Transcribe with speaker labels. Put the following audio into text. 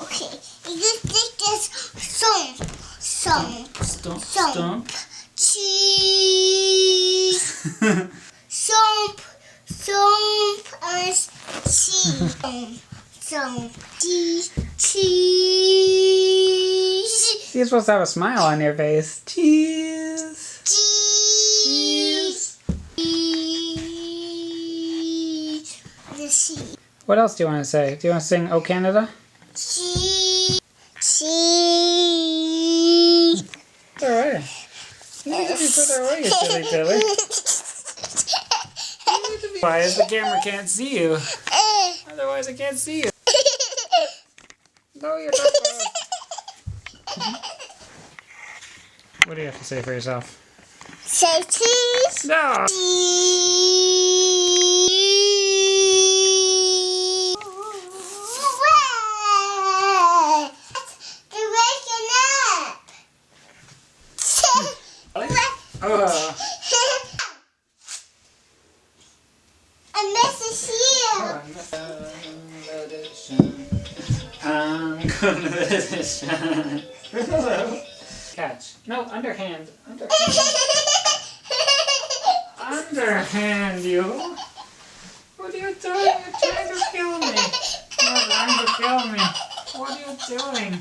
Speaker 1: Okay, you take this stomp.
Speaker 2: Stomp.
Speaker 1: Cheese. Stomp. And cheese. Stomp. Cheese.
Speaker 2: You're supposed to have a smile on your face. Cheese.
Speaker 1: Cheese. The cheese.
Speaker 2: What else do you want to say? Do you want to sing "O Canada"?
Speaker 1: Cheese.
Speaker 2: It's alright. You need to be put away, you silly Billy. Why is the camera can't see you? Otherwise I can't see you. No, you're not. What do you have to say for yourself?
Speaker 1: Say cheese.
Speaker 2: No!
Speaker 1: They're waking up.
Speaker 2: Oh.
Speaker 1: I miss the seal.
Speaker 2: I'm gonna let it shine. Catch. No, underhand. Underhand, you. What are you doing? You're trying to kill me. You're trying to kill me. What are you doing?